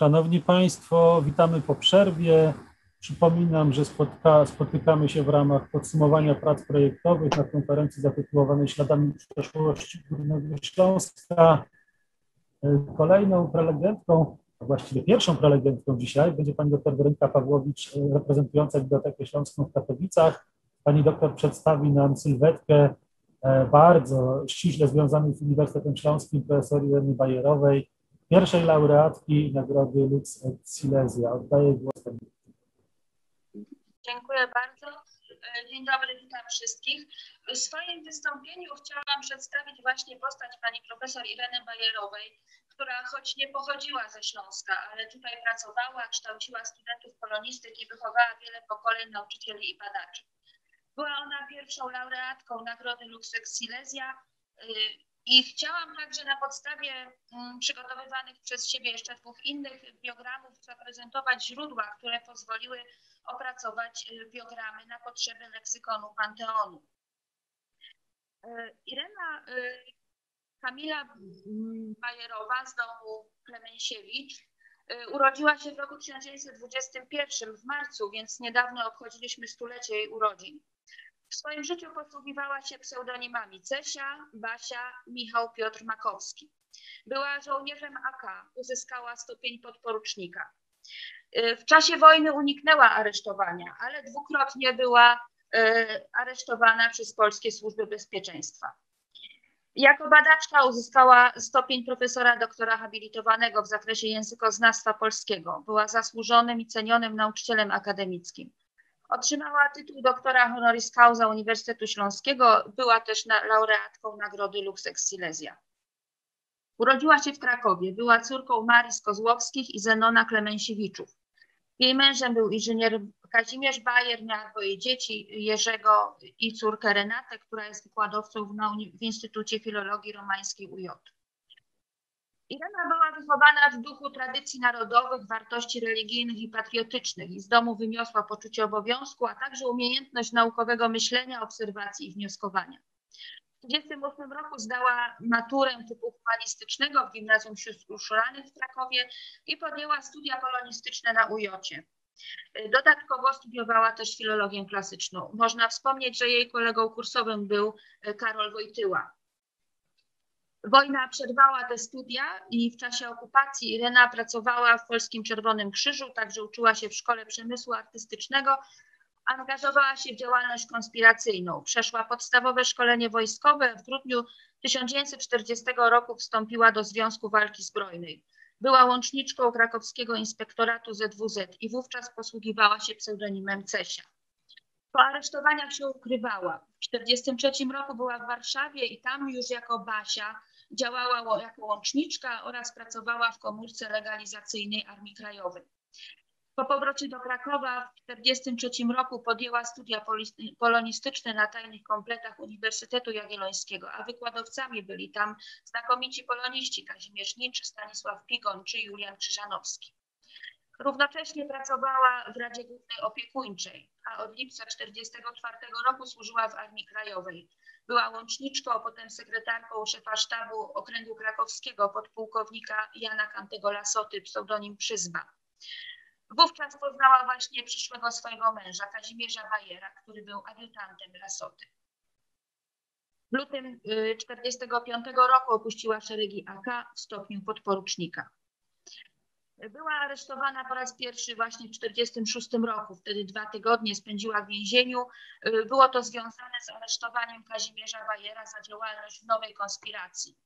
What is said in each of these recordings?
Szanowni Państwo, witamy po przerwie. Przypominam, że spotykamy się w ramach podsumowania prac projektowych na konferencji zatytułowanej Śladami przeszłości Górnego Śląska. Kolejną prelegentką, a właściwie pierwszą prelegentką dzisiaj będzie pani dr Weronika Pawłowicz, reprezentująca Bibliotekę Śląską w Katowicach. Pani doktor przedstawi nam sylwetkę bardzo ściśle związanej z Uniwersytetem Śląskim profesor Ireny Bajerowej, pierwszej laureatki Nagrody Lux et Silesia. Oddaję głos pani. Dziękuję bardzo. Dzień dobry, witam wszystkich. W swoim wystąpieniu chciałam przedstawić właśnie postać pani profesor Ireny Bajerowej, która choć nie pochodziła ze Śląska, ale tutaj pracowała, kształciła studentów polonistyki, wychowała wiele pokoleń nauczycieli i badaczy. Była ona pierwszą laureatką Nagrody Lux et Silesia i chciałam także na podstawie przygotowywanych przez siebie jeszcze dwóch innych biogramów zaprezentować źródła, które pozwoliły opracować biogramy na potrzeby leksykonu Panteonu. Irena Kamila Bajerowa z domu Klemensiewicz urodziła się w roku 1921 w marcu, więc niedawno obchodziliśmy stulecie jej urodzin. W swoim życiu posługiwała się pseudonimami Cesia, Basia, Michał Piotr Makowski. Była żołnierzem AK, uzyskała stopień podporucznika. W czasie wojny uniknęła aresztowania, ale dwukrotnie była aresztowana przez polskie służby bezpieczeństwa. Jako badaczka uzyskała stopień profesora doktora habilitowanego w zakresie językoznawstwa polskiego. Była zasłużonym i cenionym nauczycielem akademickim. Otrzymała tytuł doktora honoris causa Uniwersytetu Śląskiego. Była też laureatką Nagrody Lux et Silesia. Urodziła się w Krakowie. Była córką Marii Kozłowskich i Zenona Klemenciewiczów. Jej mężem był inżynier Kazimierz Bajer, miała dwoje dzieci, Jerzego i córkę Renatę, która jest wykładowcą w Instytucie Filologii Romańskiej UJ. Irena była wychowana w duchu tradycji narodowych, wartości religijnych i patriotycznych i z domu wyniosła poczucie obowiązku, a także umiejętność naukowego myślenia, obserwacji i wnioskowania. W 1938 roku zdała maturę typu humanistycznego w Gimnazjum Sióstr Urszulianych w Krakowie i podjęła studia polonistyczne na UJ-cie. Dodatkowo studiowała też filologię klasyczną. Można wspomnieć, że jej kolegą kursowym był Karol Wojtyła. Wojna przerwała te studia i w czasie okupacji Irena pracowała w Polskim Czerwonym Krzyżu, także uczyła się w Szkole Przemysłu Artystycznego, angażowała się w działalność konspiracyjną. Przeszła podstawowe szkolenie wojskowe, w grudniu 1940 roku wstąpiła do Związku Walki Zbrojnej. Była łączniczką krakowskiego inspektoratu ZWZ i wówczas posługiwała się pseudonimem Cesia. Po aresztowaniach się ukrywała. W 1943 roku była w Warszawie i tam już jako Basia działała jako łączniczka oraz pracowała w komórce legalizacyjnej Armii Krajowej. Po powrocie do Krakowa w 1943 roku podjęła studia polonistyczne na tajnych kompletach Uniwersytetu Jagiellońskiego, a wykładowcami byli tam znakomici poloniści Kazimierz Nincz, Stanisław Pigoń czy Julian Krzyżanowski. Równocześnie pracowała w Radzie Głównej Opiekuńczej, a od lipca 1944 roku służyła w Armii Krajowej. Była łączniczką, a potem sekretarką szefa sztabu Okręgu Krakowskiego podpułkownika Jana Kantego Lasoty, pseudonim Przyzba. Wówczas poznała właśnie przyszłego swojego męża, Kazimierza Bajera, który był adiutantem Lasoty. W lutym 1945 roku opuściła szeregi AK w stopniu podporucznika. Była aresztowana po raz pierwszy właśnie w 1946 roku. Wtedy 2 tygodnie spędziła w więzieniu. Było to związane z aresztowaniem Kazimierza Bajera za działalność w nowej konspiracji.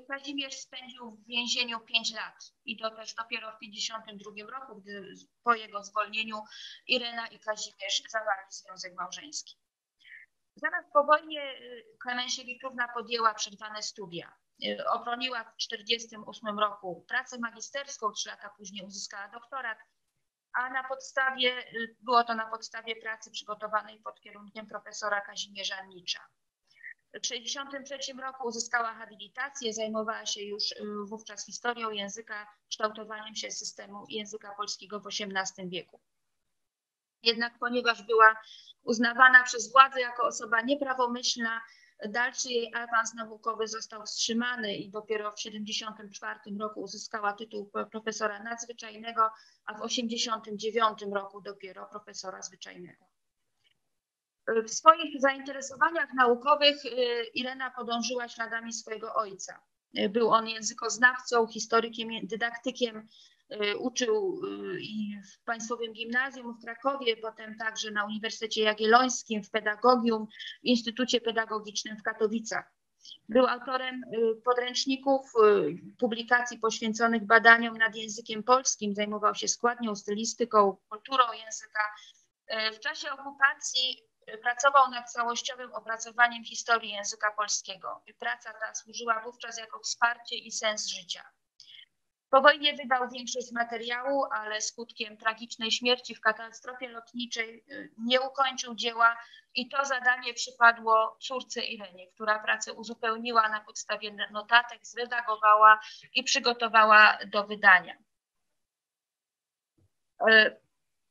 Kazimierz spędził w więzieniu 5 lat i to też dopiero w 1952 roku, gdy po jego zwolnieniu Irena i Kazimierz zawarli związek małżeński. Zaraz po wojnie Klemensiewiczowa podjęła przerwane studia. Obroniła w 1948 roku pracę magisterską, 3 lata później uzyskała doktorat, a było to na podstawie pracy przygotowanej pod kierunkiem profesora Kazimierza Nicza. W 1963 roku uzyskała habilitację, zajmowała się już wówczas historią języka, kształtowaniem się systemu języka polskiego w XVIII wieku. Jednak ponieważ była uznawana przez władze jako osoba nieprawomyślna, Dalszy jej awans naukowy został wstrzymany i dopiero w 1974 roku uzyskała tytuł profesora nadzwyczajnego, a w 1989 roku dopiero profesora zwyczajnego. W swoich zainteresowaniach naukowych Irena podążyła śladami swojego ojca. Był on językoznawcą, historykiem, dydaktykiem, uczył i w Państwowym Gimnazjum w Krakowie, potem także na Uniwersytecie Jagiellońskim, w Pedagogium, w Instytucie Pedagogicznym w Katowicach. Był autorem podręczników, publikacji poświęconych badaniom nad językiem polskim, zajmował się składnią, stylistyką, kulturą języka. W czasie okupacji pracował nad całościowym opracowaniem historii języka polskiego. Praca ta służyła wówczas jako wsparcie i sens życia. Po wojnie wydał większość materiału, ale skutkiem tragicznej śmierci w katastrofie lotniczej nie ukończył dzieła i to zadanie przypadło córce Irenie, która pracę uzupełniła na podstawie notatek, zredagowała i przygotowała do wydania.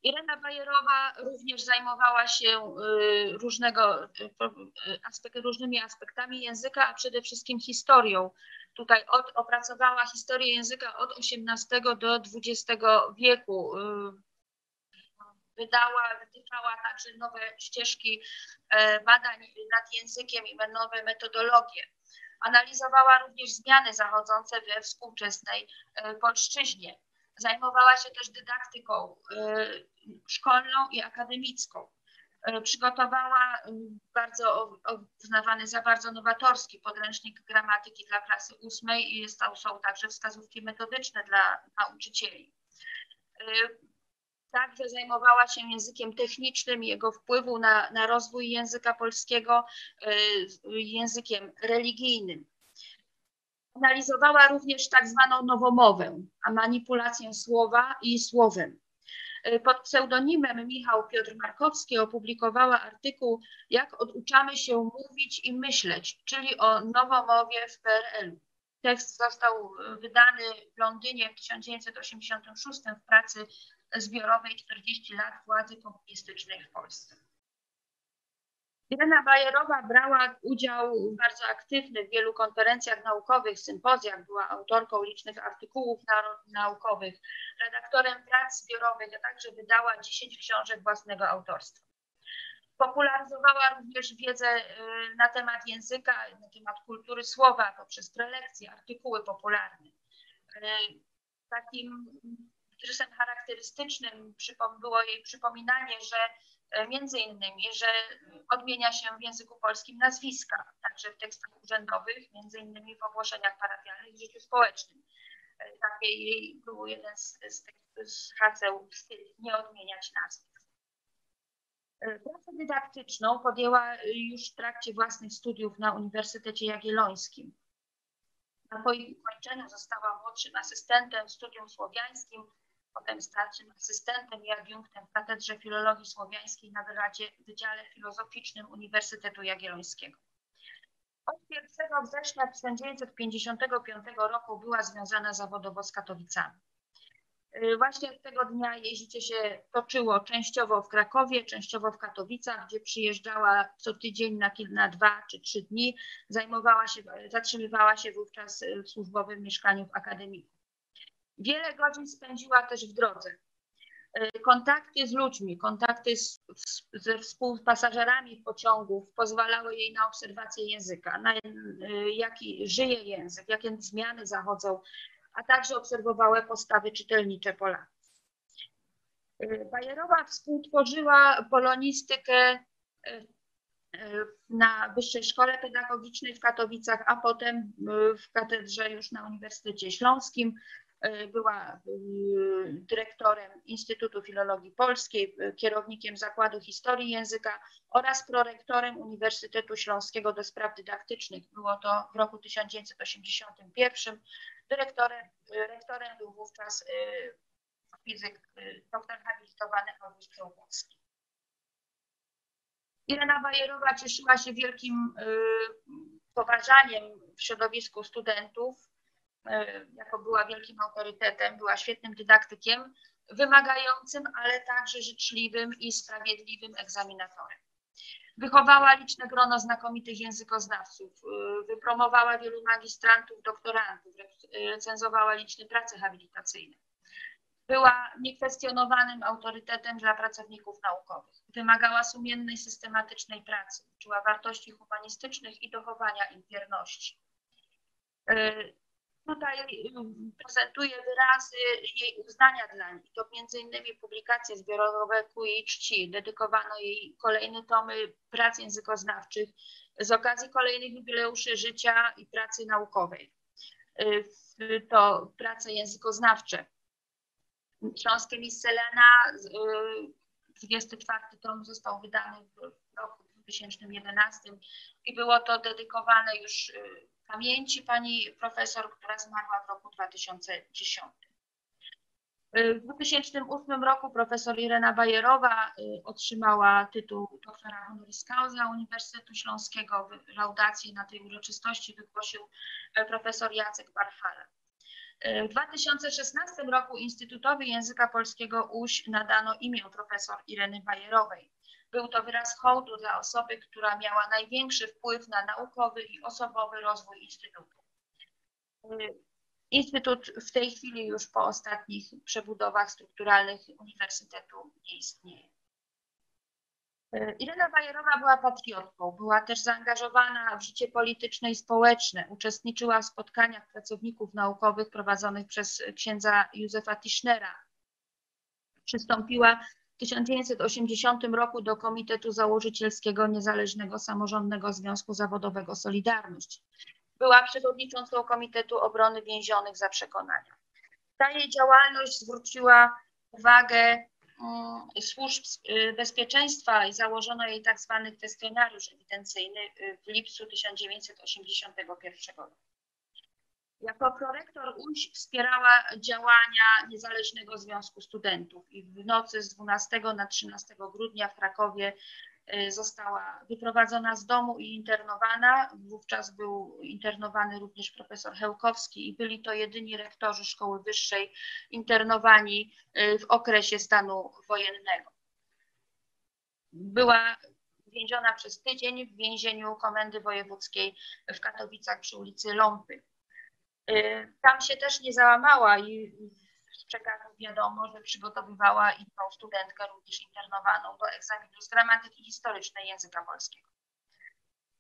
Irena Bajerowa również zajmowała się różnymi aspektami języka, a przede wszystkim historią. Tutaj opracowała historię języka od XVIII do XX wieku. Wytyczała także nowe ścieżki badań nad językiem i nowe metodologie. Analizowała również zmiany zachodzące we współczesnej polszczyźnie. Zajmowała się też dydaktyką szkolną i akademicką. Przygotowała bardzo uznawany za bardzo nowatorski podręcznik gramatyki dla klasy 8 i są także wskazówki metodyczne dla nauczycieli. Także zajmowała się językiem technicznym i jego wpływu na rozwój języka polskiego, językiem religijnym. Analizowała również tak zwaną nowomowę, a manipulację słowa i słowem. Pod pseudonimem Michał Piotr Markowski opublikowała artykuł "Jak oduczamy się mówić i myśleć", czyli o nowomowie w PRL-u. Tekst został wydany w Londynie w 1986 w pracy zbiorowej 40 lat władzy komunistycznej w Polsce. Irena Bajerowa brała udział bardzo aktywny w wielu konferencjach naukowych, sympozjach, była autorką licznych artykułów naukowych, redaktorem prac zbiorowych, a także wydała 10 książek własnego autorstwa. Popularyzowała również wiedzę na temat języka, na temat kultury słowa poprzez prelekcje, artykuły popularne. Takim rysem charakterystycznym było jej przypominanie, że między innymi, że odmienia się w języku polskim nazwiska, także w tekstach urzędowych, między innymi w ogłoszeniach parafialnych w życiu społecznym. Takie jej był jeden z haseł, nie odmieniać nazwisk. Pracę dydaktyczną podjęła już w trakcie własnych studiów na Uniwersytecie Jagiellońskim. Po ich ukończeniu została młodszym asystentem w studium słowiańskim, potem starszym asystentem i adiunktem w Katedrze Filologii Słowiańskiej na Wydziale Filozoficznym Uniwersytetu Jagiellońskiego. Od 1 września 1955 roku była związana zawodowo z Katowicami. Właśnie od tego dnia jej życie się toczyło częściowo w Krakowie, częściowo w Katowicach, gdzie przyjeżdżała co tydzień na 2 czy 3 dni, zatrzymywała się wówczas w służbowym mieszkaniu w akademiku. Wiele godzin spędziła też w drodze. Kontakty z ludźmi, kontakty ze współpasażerami pociągów pozwalały jej na obserwację języka, na jaki żyje język, jakie zmiany zachodzą, a także obserwowała postawy czytelnicze Polaków. Bajerowa współtworzyła polonistykę na Wyższej Szkole Pedagogicznej w Katowicach, a potem w katedrze już na Uniwersytecie Śląskim. Była dyrektorem Instytutu Filologii Polskiej, kierownikiem Zakładu Historii Języka oraz prorektorem Uniwersytetu Śląskiego do spraw dydaktycznych. Było to w roku 1981. Rektorem był wówczas fizyk, doktor habilitowany August Krzywołowski. Irena Bajerowa cieszyła się wielkim poważaniem w środowisku studentów, jako była wielkim autorytetem, była świetnym dydaktykiem, wymagającym, ale także życzliwym i sprawiedliwym egzaminatorem. Wychowała liczne grono znakomitych językoznawców, wypromowała wielu magistrantów, doktorantów, recenzowała liczne prace habilitacyjne. Była niekwestionowanym autorytetem dla pracowników naukowych. Wymagała sumiennej, systematycznej pracy. Uczyła wartości humanistycznych i dochowania im wierności. Tutaj prezentuję wyrazy jej uznania dla niej. To m.in. publikacje zbiorowe ku jej czci. Dedykowano jej kolejne tomy prac językoznawczych z okazji kolejnych jubileuszy życia i pracy naukowej. To prace językoznawcze. Śląskie Miscelana, 24 tom został wydany w roku 2011 i było to dedykowane już pamięci pani profesor, która zmarła w roku 2010. W 2008 roku profesor Irena Bajerowa otrzymała tytuł doktora honoris causa Uniwersytetu Śląskiego. Laudację na tej uroczystości wygłosił profesor Jacek Barfala. W 2016 roku Instytutowi Języka Polskiego УŚ nadano imię profesor Ireny Bajerowej. Był to wyraz hołdu dla osoby, która miała największy wpływ na naukowy i osobowy rozwój Instytutu. Instytut w tej chwili już po ostatnich przebudowach strukturalnych Uniwersytetu nie istnieje. Irena Bajerowa była patriotką, była też zaangażowana w życie polityczne i społeczne. Uczestniczyła w spotkaniach pracowników naukowych prowadzonych przez księdza Józefa Tischnera. Przystąpiła w 1980 roku do Komitetu Założycielskiego Niezależnego Samorządnego Związku Zawodowego Solidarność. Była przewodniczącą Komitetu Obrony Więzionych za przekonania. Ta jej działalność zwróciła uwagę służb bezpieczeństwa i założono jej tak zwany kwestionariusz ewidencyjny w lipcu 1981 roku. Jako prorektor УŚ wspierała działania Niezależnego Związku Studentów i w nocy z 12 na 13 grudnia w Krakowie została wyprowadzona z domu i internowana. Wówczas był internowany również profesor Hełkowski i byli to jedyni rektorzy szkoły wyższej internowani w okresie stanu wojennego. Była więziona przez tydzień w więzieniu Komendy Wojewódzkiej w Katowicach przy ulicy Ląpy. Tam się też nie załamała i z przekazów wiadomo, że przygotowywała inną studentkę, również internowaną, do egzaminu z gramatyki historycznej języka polskiego.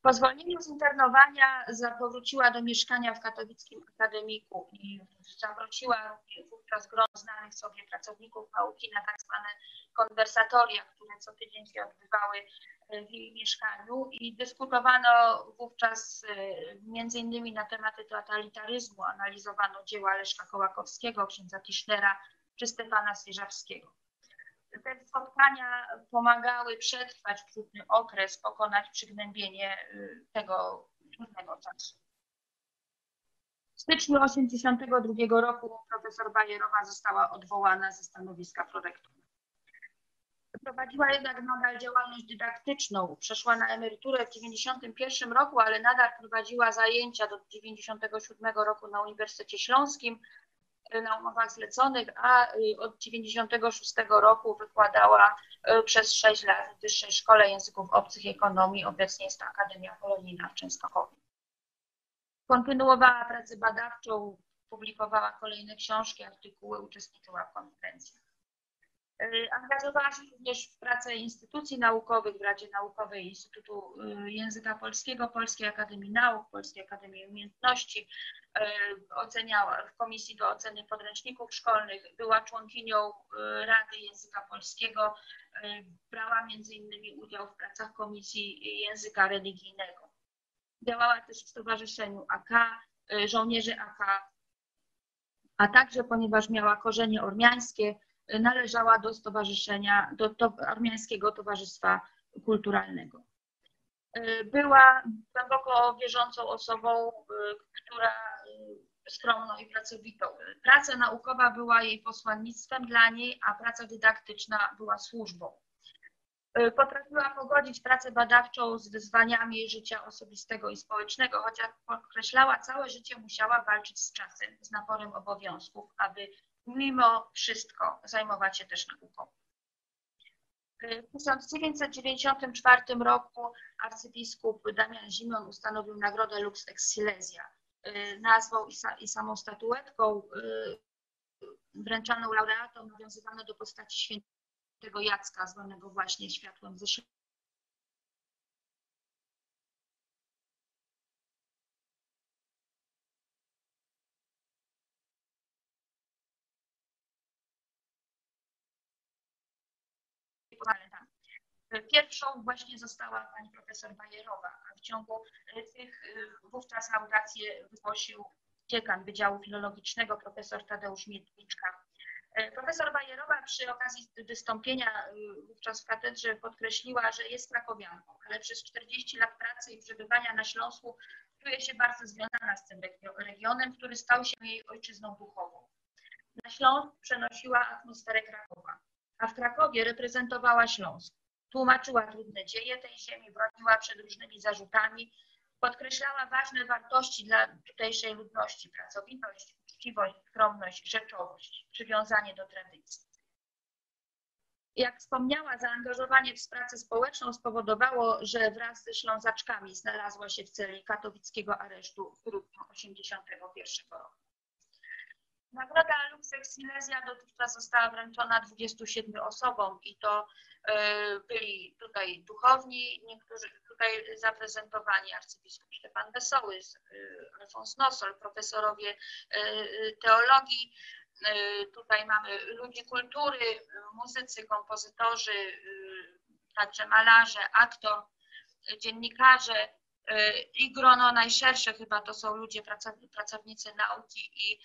Po zwolnieniu z internowania powróciła do mieszkania w katowickim akademiku i zawróciła wówczas grono znanych sobie pracowników nauki na tak zwane konwersatoria, które co tydzień się odbywały w jej mieszkaniu i dyskutowano wówczas między innymi na tematy totalitaryzmu, analizowano dzieła Leszka Kołakowskiego, księdza Tischnera czy Stefana Swierzawskiego. Te spotkania pomagały przetrwać trudny okres, pokonać przygnębienie tego trudnego czasu. W styczniu 1982 roku profesor Bajerowa została odwołana ze stanowiska prorektora. Prowadziła jednak nadal działalność dydaktyczną. Przeszła na emeryturę w 1991 roku, ale nadal prowadziła zajęcia do 1997 roku na Uniwersytecie Śląskim na umowach zleconych, a od 1996 roku wykładała przez 6 lat w Wyższej Szkole Języków Obcych i Ekonomii. Obecnie jest to Akademia Polonijna w Częstochowie. Kontynuowała pracę badawczą, publikowała kolejne książki, artykuły, uczestniczyła w konferencjach. Angażowała się również w pracę instytucji naukowych, w Radzie Naukowej Instytutu Języka Polskiego, Polskiej Akademii Nauk, Polskiej Akademii Umiejętności, oceniała w Komisji do Oceny Podręczników Szkolnych, była członkinią Rady Języka Polskiego, brała m.in. udział w pracach Komisji Języka Religijnego. Działała też w Stowarzyszeniu AK, Żołnierzy AK, a także, ponieważ miała korzenie ormiańskie, należała do stowarzyszenia, do Armiańskiego Towarzystwa Kulturalnego. Była głęboko wierzącą osobą, która skromną i pracowitą. Praca naukowa była jej posłannictwem dla niej, a praca dydaktyczna była służbą. Potrafiła pogodzić pracę badawczą z wyzwaniami życia osobistego i społecznego, chociaż podkreślała, całe życie musiała walczyć z czasem, z naporem obowiązków, aby mimo wszystko zajmować się też nauką. W 1994 roku arcybiskup Damian Zimon ustanowił nagrodę Lux Ex Silesia. Nazwą i samą statuetką wręczaną laureatom nawiązywano do postaci świętego Jacka, zwanego właśnie światłem ze Śląska. Pierwszą właśnie została pani profesor Bajerowa, a w ciągu tych wówczas laudację wygłosił dziekan Wydziału Filologicznego profesor Tadeusz Miedniczka. Profesor Bajerowa przy okazji wystąpienia wówczas w katedrze podkreśliła, że jest krakowianką, ale przez 40 lat pracy i przebywania na Śląsku czuje się bardzo związana z tym regionem, który stał się jej ojczyzną duchową. Na Śląsk przenosiła atmosferę Krakowa, a w Krakowie reprezentowała Śląsk. Tłumaczyła trudne dzieje tej ziemi, broniła przed różnymi zarzutami, podkreślała ważne wartości dla tutejszej ludności, pracowitość, uczciwość, skromność, rzeczowość, przywiązanie do tradycji. Jak wspomniała, zaangażowanie w pracę społeczną spowodowało, że wraz ze Ślązaczkami znalazła się w celi katowickiego aresztu w grudniu 1981 roku. Nagroda Lux Ex Silesia dotychczas została wręczona 27 osobom i to byli tutaj duchowni, niektórzy tutaj zaprezentowani, arcybiskup Stefan Wesoły, Alfons Nosol, profesorowie teologii. Tutaj mamy ludzi kultury, muzycy, kompozytorzy, także malarze, aktor, dziennikarze i grono najszersze chyba to są ludzie, pracownicy nauki i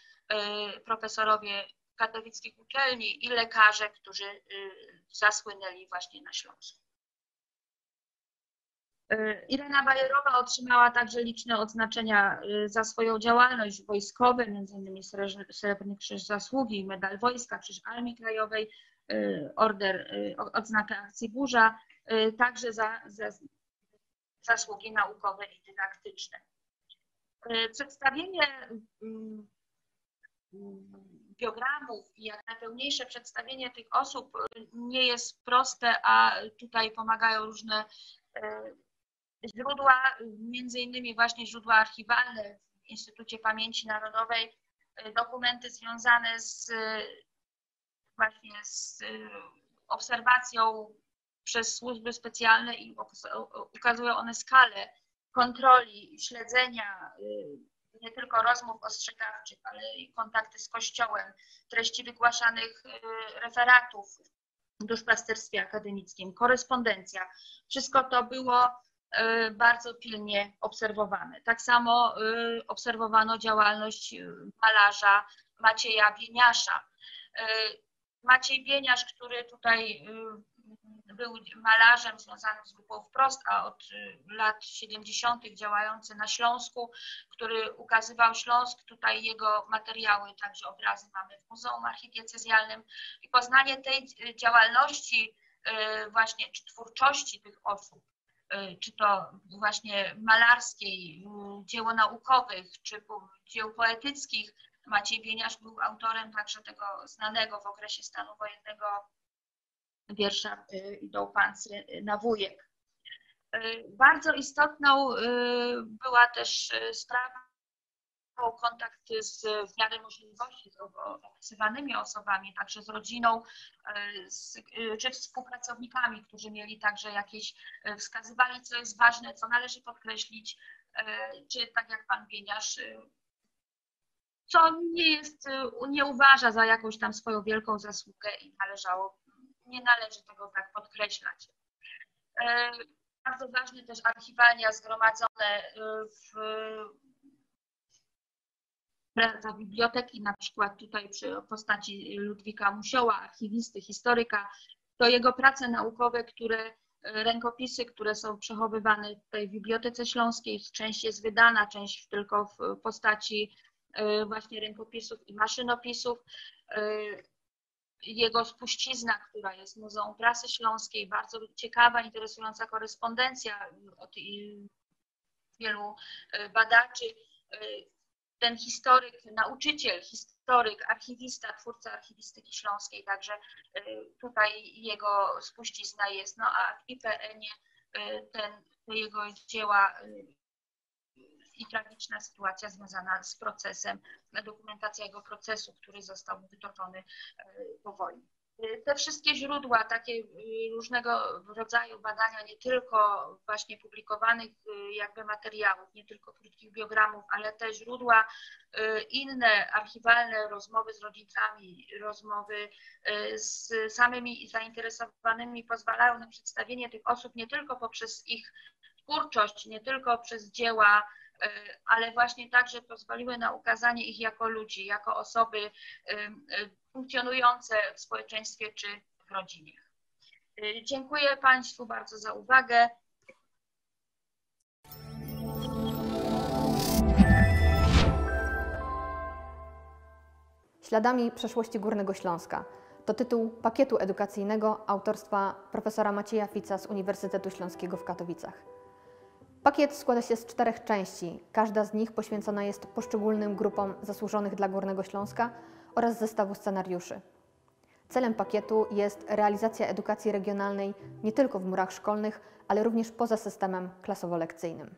profesorowie katowickich uczelni i lekarze, którzy zasłynęli właśnie na Śląsku. Irena Bajerowa otrzymała także liczne odznaczenia za swoją działalność wojskową, m.in. Srebrny Krzyż Zasługi, Medal Wojska, Krzyż Armii Krajowej, Order, odznakę Akcji Burza, także za zasługi naukowe i dydaktyczne. Przedstawienie biogramów i jak najpełniejsze przedstawienie tych osób nie jest proste, a tutaj pomagają różne źródła, między innymi właśnie źródła archiwalne w Instytucie Pamięci Narodowej, dokumenty związane właśnie z obserwacją przez służby specjalne i ukazują one skalę kontroli, śledzenia, nie tylko rozmów ostrzegawczych, ale i kontakty z Kościołem, treści wygłaszanych referatów w duszpasterstwie akademickim, korespondencja. Wszystko to było bardzo pilnie obserwowane. Tak samo obserwowano działalność malarza Macieja Bieniasza. Maciej Bieniasz, który tutaj był malarzem związanym z grupą Wprost, a od lat 70. działający na Śląsku, który ukazywał Śląsk. Tutaj jego materiały, także obrazy mamy w Muzeum Archidiecezjalnym. I poznanie tej działalności właśnie, czy twórczości tych osób, czy to właśnie malarskiej, dzieł naukowych, czy dzieł poetyckich. Maciej Bieniasz był autorem także tego znanego w okresie stanu wojennego wiersza Idą pancy na wujek. Bardzo istotną była też sprawa kontakt w miarę możliwości z opisywanymi osobami, także z rodziną, czy współpracownikami, którzy mieli także jakieś, wskazywali, co jest ważne, co należy podkreślić, czy tak jak pan Bieniasz, co nie uważa za jakąś tam swoją wielką zasługę i nie należy tego tak podkreślać. Bardzo ważne też archiwalia zgromadzone za biblioteki, na przykład tutaj przy postaci Ludwika Musioła, archiwisty, historyka, to jego prace naukowe, rękopisy, które są przechowywane tutaj w Bibliotece Śląskiej, część jest wydana, część tylko w postaci właśnie rękopisów i maszynopisów. Jego spuścizna, która jest w Muzeum Prasy Śląskiej, bardzo ciekawa, interesująca korespondencja od wielu badaczy. ten historyk, nauczyciel, historyk, archiwista, twórca archiwistyki śląskiej, także tutaj jego spuścizna jest, no a w IPN-ie te jego dzieła i tragiczna sytuacja związana z procesem, dokumentacja jego procesu, który został wytoczony po wojnie. Te wszystkie źródła, takie różnego rodzaju badania, nie tylko właśnie publikowanych jakby materiałów, nie tylko krótkich biogramów, ale te źródła inne, archiwalne, rozmowy z rodzicami, rozmowy z samymi zainteresowanymi pozwalają na przedstawienie tych osób nie tylko poprzez ich twórczość, nie tylko przez dzieła, ale właśnie także pozwoliły na ukazanie ich jako ludzi, jako osoby funkcjonujące w społeczeństwie czy w rodzinie. Dziękuję Państwu bardzo za uwagę. Śladami przeszłości Górnego Śląska to tytuł pakietu edukacyjnego autorstwa profesora Macieja Fica z Uniwersytetu Śląskiego w Katowicach. Pakiet składa się z 4 części, każda z nich poświęcona jest poszczególnym grupom zasłużonych dla Górnego Śląska oraz zestawu scenariuszy. Celem pakietu jest realizacja edukacji regionalnej nie tylko w murach szkolnych, ale również poza systemem klasowo-lekcyjnym.